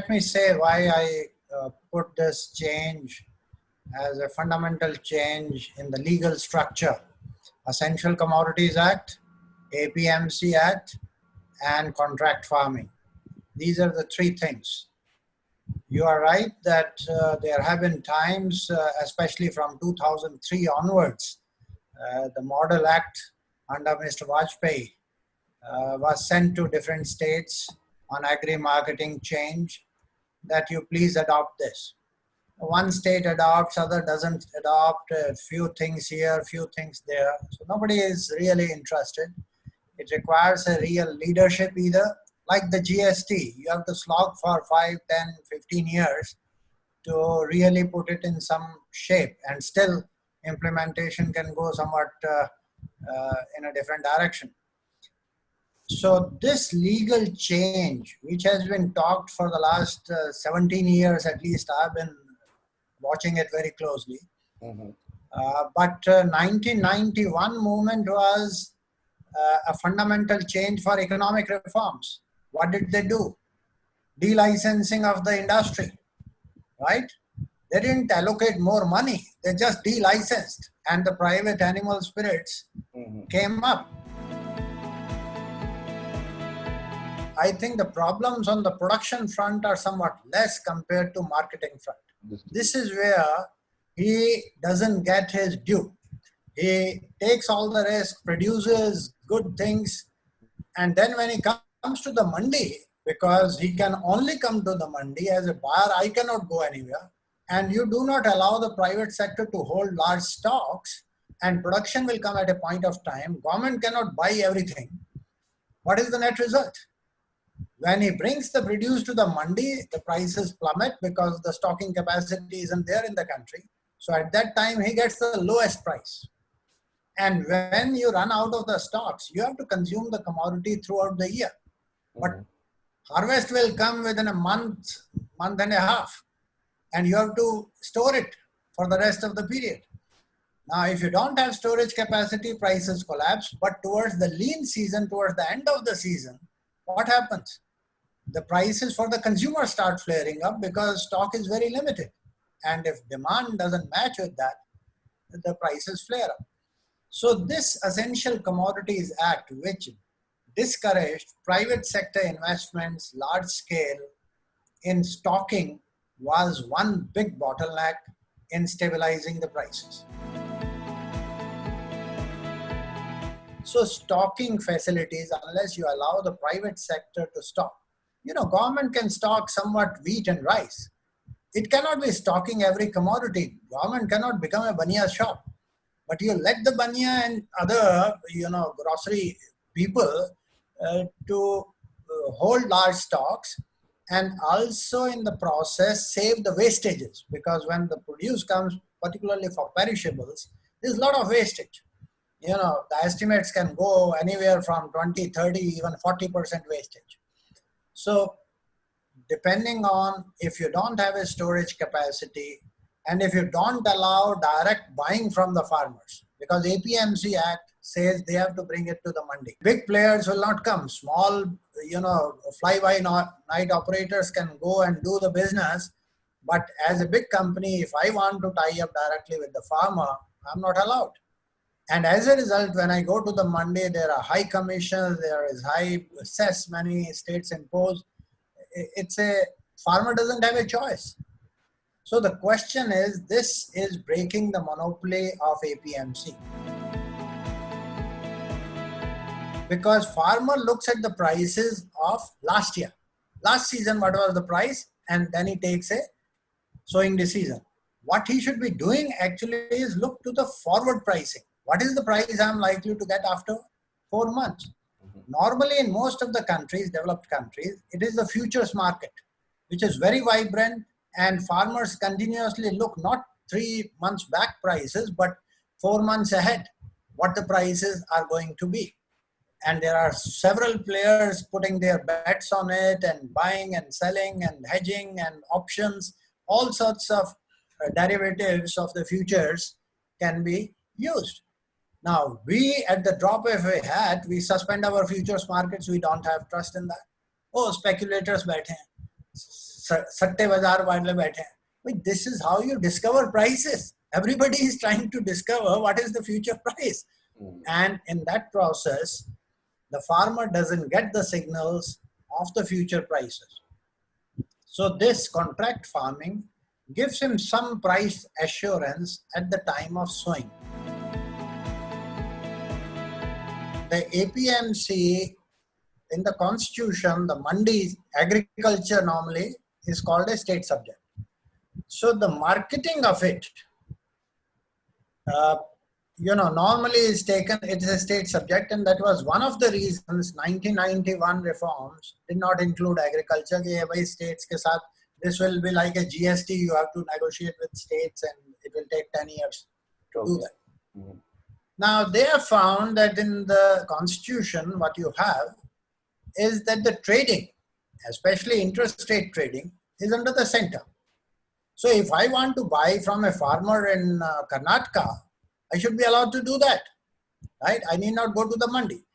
let me say why I put this change as a fundamental change in the legal structure. Essential Commodities Act, APMC Act, and contract farming. These are the three things. You are right that there have been times, especially from 2003 onwards, the Model Act under Mr. Vajpayee was sent to different states on agri marketing change, that you please adopt this. One state adopts, other doesn't adopt, a few things here, few things there. So nobody is really interested. It requires a real leadership either. Like the GST, you have to slog for 5, 10, 15 years to really put it in some shape, and still implementation can go somewhat in a different direction. So this legal change, which has been talked for the last 17 years at least, I've been watching it very closely. But 1991 movement was a fundamental change for economic reforms. What did they do? Delicensing of the industry, right? They didn't allocate more money. They just delicensed, and the private animal spirits came up. I think the problems on the production front are somewhat less compared to marketing front. This is where he doesn't get his due. He takes all the risk, produces good things, and then when he comes to the mandi, because he can only come to the mandi as a buyer, I cannot go anywhere, and you do not allow the private sector to hold large stocks, and production will come at a point of time. Government cannot buy everything. What is the net result? When he brings the produce to the mandi, the prices plummet because the stocking capacity isn't there in the country. So at that time, he gets the lowest price. And when you run out of the stocks, you have to consume the commodity throughout the year. But harvest will come within a month, month and a half, and you have to store it for the rest of the period. Now, if you don't have storage capacity, prices collapse. But towards the lean season, towards the end of the season, what happens? The prices for the consumer start flaring up because stock is very limited. And if demand doesn't match with that, the prices flare up. So this Essential Commodities Act, which discouraged private sector investments, large scale, in stocking, was one big bottleneck in stabilizing the prices. So stocking facilities, unless you allow the private sector to stock, government can stock somewhat wheat and rice. It cannot be stocking every commodity. Government cannot become a baniya shop. But you let the baniya and other, grocery people to hold large stocks, and also in the process save the wastages, because when the produce comes, particularly for perishables, there's a lot of wastage. The estimates can go anywhere from 20, 30, even 40% wastage. So depending on if you don't have a storage capacity, and if you don't allow direct buying from the farmers, because APMC Act says they have to bring it to the mandi. Big players will not come. Small, fly-by-night operators can go and do the business. But as a big company, if I want to tie up directly with the farmer, I'm not allowed. And as a result, when I go to the mandi, there are high commissions, there is high cess many states impose. Farmer doesn't have a choice. So the question is, this is breaking the monopoly of APMC. Because farmer looks at the prices of last year. Last season, what was the price? And then he takes a sowing decision. What he should be doing actually is look to the forward pricing. What is the price I'm likely to get after 4 months? Normally in most of the countries, developed countries, it is the futures market, which is very vibrant, and farmers continuously look not 3 months back prices, but 4 months ahead, what the prices are going to be. And there are several players putting their bets on it, and buying and selling and hedging and options, all sorts of derivatives of the futures can be used. Now, we at the drop of a hat, we suspend our futures markets. We don't have trust in that. Oh, speculators बैठे हैं. सट्टे बाजार वाले बैठे हैं. This is how you discover prices. Everybody is trying to discover what is the future price. And in that process, the farmer doesn't get the signals of the future prices. So this contract farming gives him some price assurance at the time of sowing. The APMC in the constitution, the mandi, agriculture normally is called a state subject. So the marketing of it, normally is taken, it is a state subject, and that was one of the reasons 1991 reforms did not include agriculture. States ke saath, this will be like a GST, you have to negotiate with states and it will take 10 years to do that. Mm-hmm. Now they have found that in the constitution, what you have is that the trading, especially interest rate trading, is under the center. So if I want to buy from a farmer in Karnataka, I should be allowed to do that, right? I need not go to the mandi.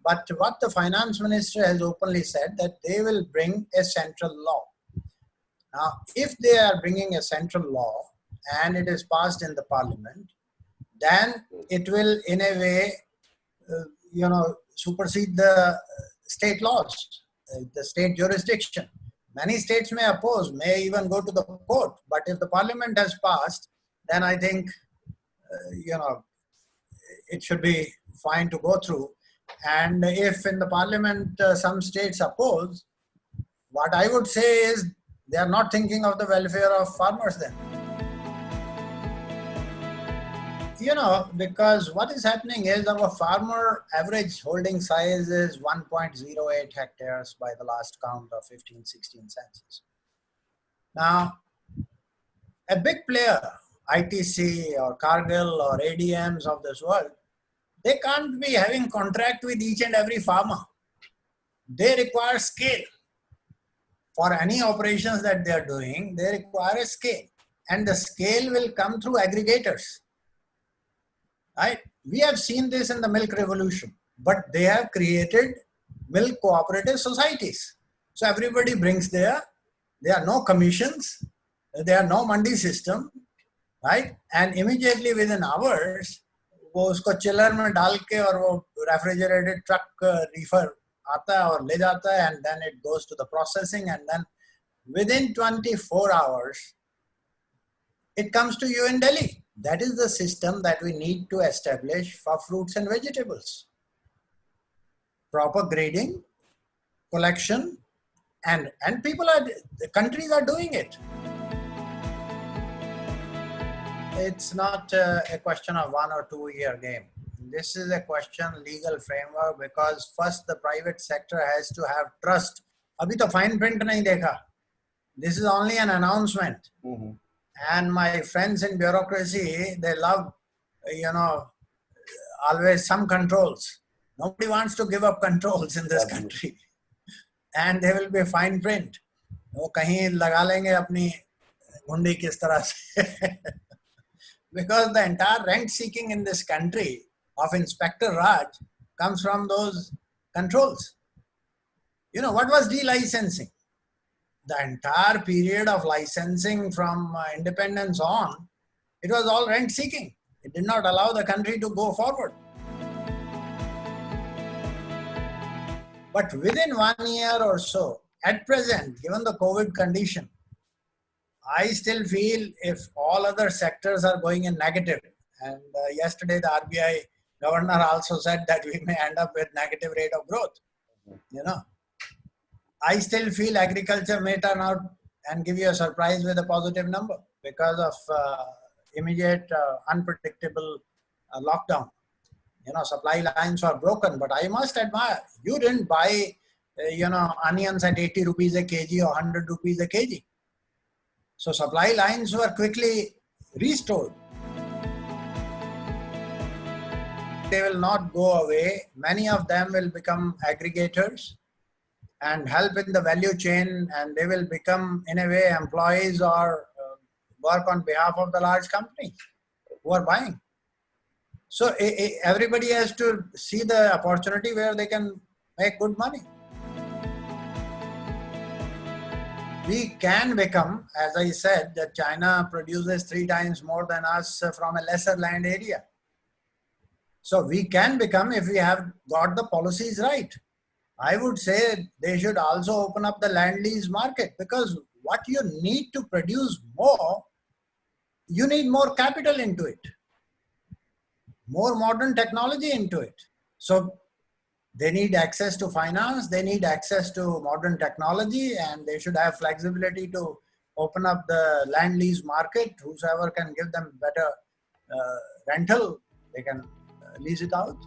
But what the finance minister has openly said, that they will bring a central law. Now, if they are bringing a central law and it is passed in the parliament, then it will in a way, supersede the state laws, the state jurisdiction. Many states may oppose, may even go to the court. But if the parliament has passed, then I think, it should be fine to go through. And if in the parliament some states oppose, what I would say is they are not thinking of the welfare of farmers then. Because what is happening is our farmer average holding size is 1.08 hectares by the last count of 15-16 census. Now, a big player, ITC or Cargill or ADMs of this world, they can't be having contract with each and every farmer. They require scale. For any operations that they are doing, they require a scale. And the scale will come through aggregators. Right? We have seen this in the milk revolution, but they have created milk cooperative societies. So everybody brings there are no commissions, there are no mandi system, right? And immediately within hours, वो उसको chiller में डाल के और वो refrigerated truck reefer आता है और ले जाता है, and then it goes to the processing, and then within 24 hours, it comes to you in Delhi. That is the system that we need to establish for fruits and vegetables. Proper grading, collection, and the countries are doing it. It's not a question of 1 or 2 year game. This is a question legal framework, because first the private sector has to have trust. Abhi to fine print nahi dekha. This is only an announcement. Mm-hmm. And my friends in bureaucracy, they love, always some controls. Nobody wants to give up controls in this country. And there will be a fine print. वो कहीं लगा लेंगे अपनी गुंडी किस तरह से. Because the entire rent seeking in this country of Inspector Raj comes from those controls. What was delicensing? The entire period of licensing from independence on, it was all rent seeking. It did not allow the country to go forward. But within 1 year or so, at present, given the COVID condition, I still feel if all other sectors are going in negative, and yesterday the RBI governor also said that we may end up with negative rate of growth, I still feel agriculture may turn out and give you a surprise with a positive number because of immediate unpredictable lockdown. Supply lines were broken, but I must admire, you didn't buy, onions at 80 rupees a kg or 100 rupees a kg. So supply lines were quickly restored. They will not go away. Many of them will become aggregators and help in the value chain, and they will become, in a way, employees or work on behalf of the large companies who are buying. So everybody has to see the opportunity where they can make good money. we can become, as I said, that China produces 3 times more than us from a lesser land area. So we can become if we have got the policies right. I would say they should also open up the land lease market, because what you need to produce more, you need more capital into it, more modern technology into it. So they need access to finance, they need access to modern technology, and they should have flexibility to open up the land lease market. Whosoever can give them better rental, they can lease it out.